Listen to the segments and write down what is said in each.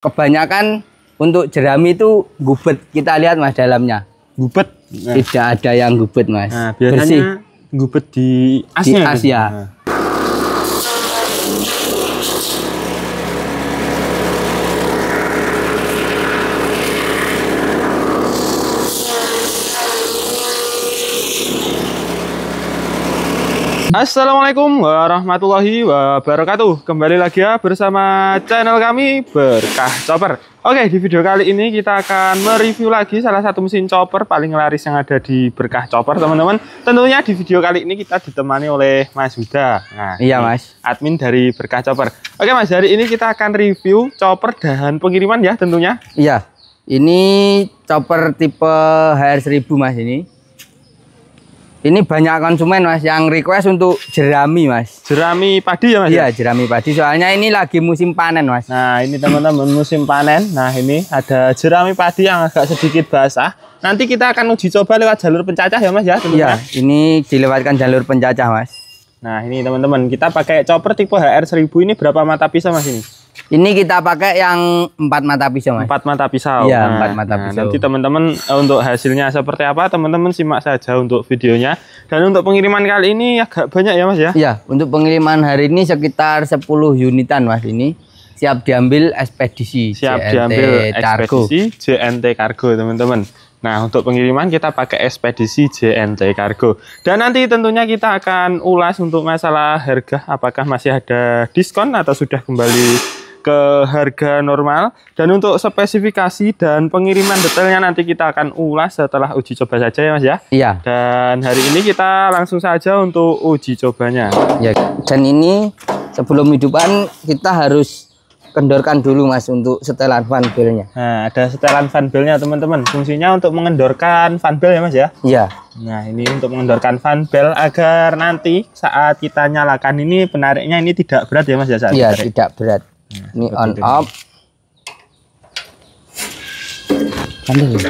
Kebanyakan untuk jerami itu gubet. Kita lihat mas dalamnya. Gubet? Nah. Tidak ada yang gubet mas. Nah, biasanya bersih. Gubet di asnya. Di as ya. Nah. Assalamualaikum warahmatullahi wabarakatuh. Kembali lagi ya bersama channel kami Berkah Chopper. Oke, di video kali ini kita akan mereview lagi salah satu mesin chopper paling laris yang ada di Berkah Chopper, teman-teman. Tentunya di video kali ini kita ditemani oleh Mas Huda. Nah, iya Mas, admin dari Berkah Chopper. Oke Mas, hari ini kita akan review chopper dahan pengiriman ya tentunya. Iya, ini chopper tipe HR1000 Mas ini. Ini banyak konsumen mas yang request untuk jerami mas. Jerami padi ya mas? Iya jerami padi, soalnya ini lagi musim panen mas. Nah ini teman-teman musim panen. Nah ini ada jerami padi yang agak sedikit basah. Nanti kita akan uji coba lewat jalur pencacah ya mas ya? Iya, ini dilewatkan jalur pencacah mas. Nah ini teman-teman, kita pakai chopper tipe HR1000 ini berapa mata pisau mas ini? Ini kita pakai yang 4 mata pisau mas. 4 mata pisau. Iya, 4 mata pisau. Nanti teman-teman untuk hasilnya seperti apa teman-teman simak saja untuk videonya. Dan untuk pengiriman kali ini agak banyak ya mas ya? Iya, untuk pengiriman hari ini sekitar 10 unitan mas ini. Siap diambil ekspedisi. Siap diambil ekspedisi JNT Cargo teman-teman. Nah untuk pengiriman kita pakai ekspedisi JNT Cargo. Dan nanti tentunya kita akan ulas untuk masalah harga, apakah masih ada diskon atau sudah kembali ke harga normal. Dan untuk spesifikasi dan pengiriman detailnya nanti kita akan ulas setelah uji coba saja ya mas ya. Iya. Dan hari ini kita langsung saja untuk uji cobanya ya. Dan ini sebelum hidupan kita harus kendorkan dulu mas untuk setelan fan belnya. Nah ada setelan fan belnya teman-teman, fungsinya untuk mengendorkan fan bel ya mas ya. Iya. Nah ini untuk mengendorkan fan bel agar nanti saat kita nyalakan ini penariknya ini tidak berat ya mas ya saat iya ditarik. Tidak berat. Nah, ini on off. Ambil.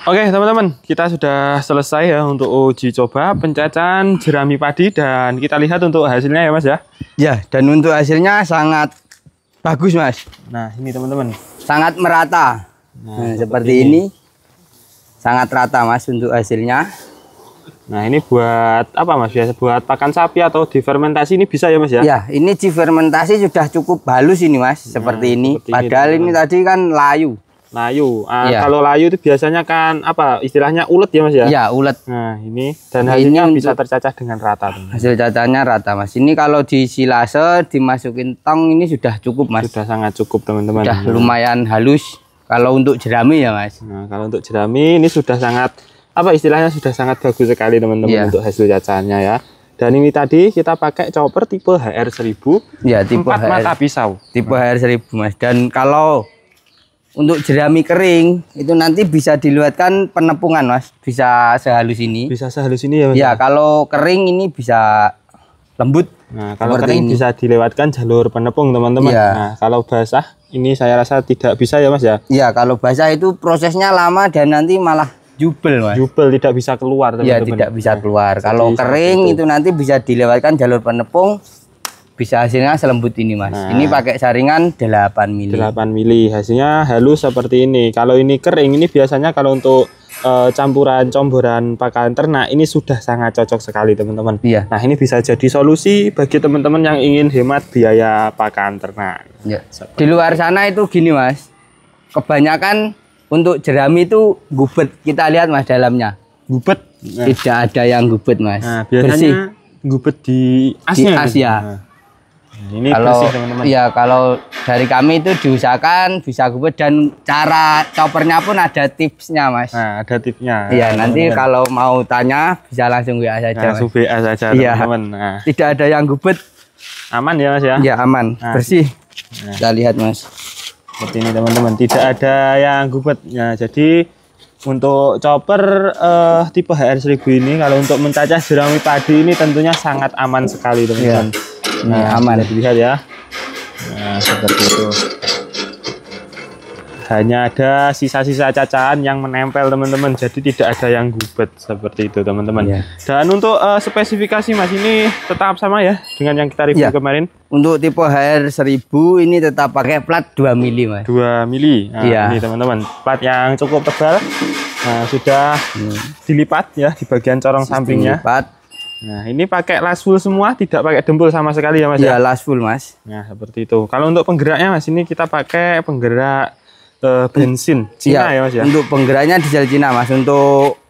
Oke teman-teman, kita sudah selesai ya untuk uji coba pencacahan jerami padi dan kita lihat untuk hasilnya ya Mas ya. Ya, dan untuk hasilnya sangat bagus Mas. Nah ini teman-teman, sangat merata. Nah, seperti ini. Sangat rata Mas untuk hasilnya. Nah ini buat apa Mas? Biasa buat pakan sapi atau difermentasi ini bisa ya Mas ya? Ya, ini difermentasi sudah cukup halus ini Mas, seperti ini. Padahal ini tadi kan layu. Layu. Kalau layu itu biasanya kan apa istilahnya ulet ya Mas ya? Ya, ulet. Nah ini dan hasilnya ini bisa tercacah dengan rata. Hasil cacahnya rata Mas. Ini kalau di silase dimasukin tong ini sudah cukup Mas. Sudah sangat cukup teman-teman. Sudah lumayan halus. Kalau untuk jerami ya Mas. Nah kalau untuk jerami ini sudah sangat apa istilahnya sudah sangat bagus sekali teman-teman untuk hasil cacahannya ya. Dan ini tadi kita pakai chopper tipe HR1000. Ya, tipe 4 mata pisau. Tipe HR1000 Mas. Dan kalau untuk jerami kering itu nanti bisa diluatkan penepungan Mas, bisa sehalus ini. Bisa sehalus ini ya Mas. Ya, kalau kering ini bisa lembut. Nah, kalau kering bisa dilewatkan jalur penepung teman-teman. Ya. Nah, kalau basah ini saya rasa tidak bisa ya Mas ya. Ya, kalau basah itu prosesnya lama dan nanti malah jubel Mas. Jubel tidak bisa keluar teman-teman. Ya, tidak bisa keluar. Kalau kering itu nanti bisa dilewatkan jalur penepung. Bisa hasilnya selembut ini Mas. Ini pakai saringan 8 mili. 8 mili. Hasilnya halus seperti ini. Kalau ini kering ini biasanya kalau untuk campuran comboran pakan ternak ini sudah sangat cocok sekali teman-teman. Iya. Nah ini bisa jadi solusi bagi teman-teman yang ingin hemat biaya pakan ternak. Ya. Di luar sana itu gini Mas. Kebanyakan untuk jerami itu gubet. Kita lihat Mas dalamnya. Gubet. Nah. Tidak ada yang gubet Mas. Nah, biasanya bersih. Gubet di Asia. Di Asia. Nah, ini kalau bersih teman-teman. Iya, kalau dari kami itu diusahakan bisa gubet dan cara choppernya pun ada tipsnya Mas. Nah, ada tipsnya. Iya, nanti kalau mau tanya bisa langsung WA saja. Langsung WA saja teman-teman. Nah. Tidak ada yang gubet. Aman ya Mas ya? Ya aman, bersih. Kita lihat Mas. Seperti ini teman-teman, tidak ada yang gubet. Nah, jadi untuk chopper tipe HR1000 ini kalau untuk mencacah jerami padi ini tentunya sangat aman sekali teman-teman. Nah, aman. Dilihat ya. Nah, seperti itu. Hanya ada sisa-sisa cacahan yang menempel teman-teman, jadi tidak ada yang gubet seperti itu teman-teman. Dan untuk spesifikasi Mas ini tetap sama ya dengan yang kita review kemarin. Untuk tipe HR1000 ini tetap pakai plat 2 mili Mas. 2 mili. Nah, ini teman-teman, plat yang cukup tebal. Nah, sudah dilipat ya di bagian corong sampingnya. Dilipat. Nah, ini pakai las full semua, tidak pakai dempul sama sekali ya Mas ya? Las full Mas. Nah, seperti itu. Kalau untuk penggeraknya Mas, ini kita pakai penggerak bensin Cina ya Mas ya. Untuk penggeraknya diesel Cina Mas. Untuk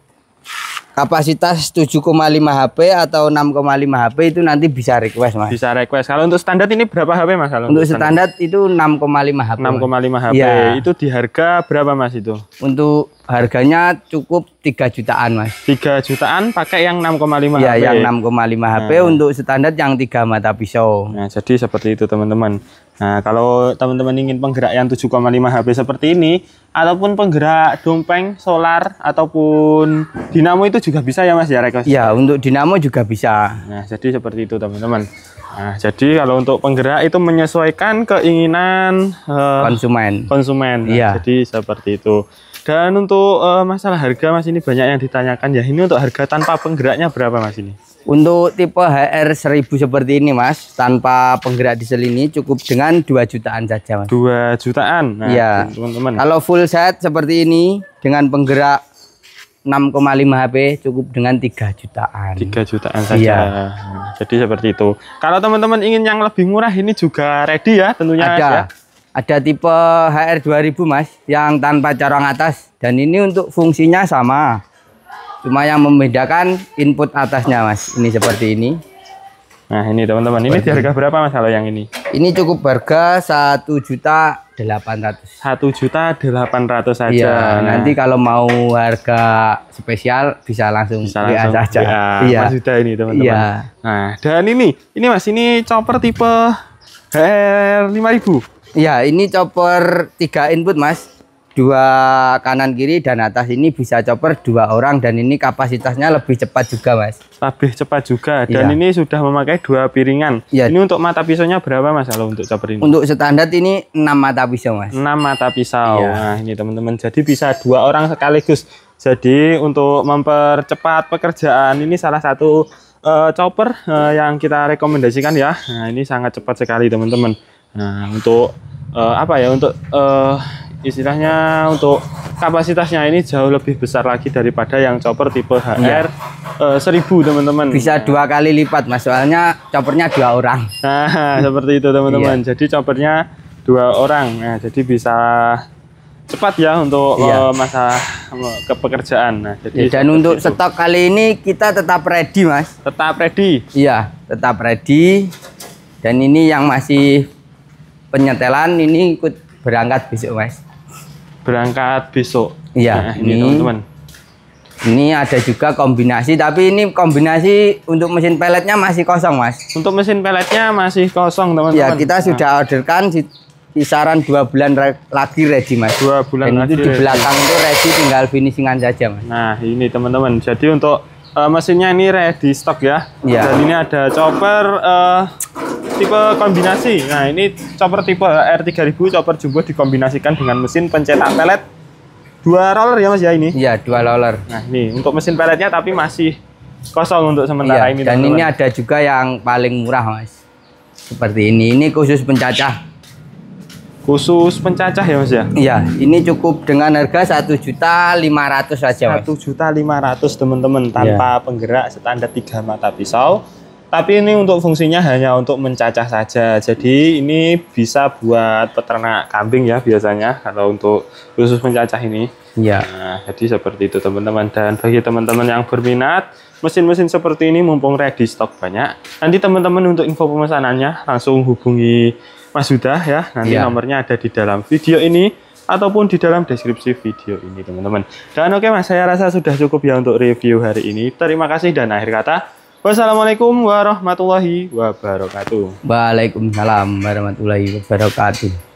kapasitas 7,5 HP atau 6,5 HP itu nanti bisa request Mas. Bisa request. Kalau untuk standar ini berapa HP Mas? Kalau untuk standar itu 6,5 HP. 6,5 HP. Itu di harga berapa Mas itu? Untuk harganya cukup 3 jutaan Mas. 3 jutaan pakai yang 6,5 ya, HP. Yang 6,5 HP untuk standar yang 3 mata pisau. Nah, jadi seperti itu teman-teman. Nah, kalau teman-teman ingin penggerak yang 7,5 HP seperti ini ataupun penggerak dompeng, solar ataupun dinamo itu juga bisa ya Mas ya request? Ya, untuk dinamo juga bisa. Nah, jadi seperti itu teman-teman. Nah, jadi kalau untuk penggerak itu menyesuaikan keinginan konsumen. Nah, jadi seperti itu. Dan untuk masalah harga Mas ini banyak yang ditanyakan ya. Ini untuk harga tanpa penggeraknya berapa Mas ini? Untuk tipe HR1000 seperti ini Mas, tanpa penggerak diesel ini cukup dengan 2 jutaan saja Mas. 2 jutaan. Nah, ya. Teman-teman. Kalau full set seperti ini dengan penggerak 6,5 HP cukup dengan 3 jutaan. 3 jutaan saja. Nah, jadi seperti itu. Kalau teman-teman ingin yang lebih murah ini juga ready ya tentunya ada. Mas, ya? Ada tipe HR2000 Mas yang tanpa corong atas dan ini untuk fungsinya sama. Cuma yang membedakan input atasnya Mas. Ini seperti ini. Nah, ini teman-teman. Ini di harga berapa Mas kalau yang ini? Ini cukup harga 1.800.000. 1.800.000 saja. Iya, nanti kalau mau harga spesial bisa langsung WA saja. Iya. Mas sudah ini teman-teman. Iya. Nah, dan ini Mas, ini chopper tipe HR5000. Iya, ini chopper 3 input Mas. dua kanan kiri dan atas ini bisa chopper 2 orang, dan ini kapasitasnya lebih cepat juga Mas. Lebih cepat juga, dan ini sudah memakai 2 piringan. Ini untuk mata pisaunya berapa Mas kalau untuk chopper ini? Untuk standar ini 6 mata pisau Mas. 6 mata pisau. Nah ini teman-teman, jadi bisa 2 orang sekaligus. Jadi untuk mempercepat pekerjaan, ini salah satu chopper yang kita rekomendasikan ya. Nah ini sangat cepat sekali teman-teman. Nah untuk apa ya, untuk istilahnya untuk kapasitasnya ini jauh lebih besar lagi daripada yang chopper tipe HR 1000 teman-teman. Bisa 2 kali lipat Mas, soalnya choppernya 2 orang. Nah seperti itu teman-teman. Jadi choppernya 2 orang. Nah jadi bisa cepat ya untuk masa pekerjaan. Nah jadi dan untuk stok kali ini kita tetap ready Mas. Tetap ready. Iya, tetap ready. Dan ini yang masih penyetelan ini ikut berangkat besok Mas. Berangkat besok. Iya, nah, ini teman-teman. Ini ada juga kombinasi, tapi ini kombinasi untuk mesin peletnya masih kosong Mas. Untuk mesin peletnya masih kosong teman-teman. Ya, kita sudah orderkan kisaran 2 bulan lagi ready Mas. 2 bulan dan lagi itu di belakang itu ready, tinggal finishingan saja Mas. Nah ini teman-teman, jadi untuk mesinnya ini ready stock ya. Dan ini ada chopper tipe kombinasi. Nah ini chopper tipe R3000 chopper jumbo dikombinasikan dengan mesin pencetak pelet 2 roller ya Mas ya ini? Iya, 2 roller. Nah ini untuk mesin peletnya tapi masih kosong untuk sementara ini. Dan ini ada juga yang paling murah Mas, seperti ini khusus pencacah. Khusus pencacah ya Mas ya? Iya, ini cukup dengan harga 1.500.000 saja Mas. 1.500.000 teman-teman, tanpa penggerak, standar 3 mata pisau. Tapi ini untuk fungsinya hanya untuk mencacah saja. Jadi ini bisa buat peternak kambing ya biasanya kalau untuk khusus mencacah ini. Iya. Nah, jadi seperti itu teman-teman. Dan bagi teman-teman yang berminat mesin-mesin seperti ini mumpung ready stok banyak, nanti teman-teman untuk info pemesanannya langsung hubungi Mas Huda ya. Nanti nomornya ada di dalam video ini ataupun di dalam deskripsi video ini teman-teman. Dan oke Mas, saya rasa sudah cukup ya untuk review hari ini. Terima kasih dan akhir kata, wassalamualaikum warahmatullahi wabarakatuh. Waalaikumsalam warahmatullahi wabarakatuh.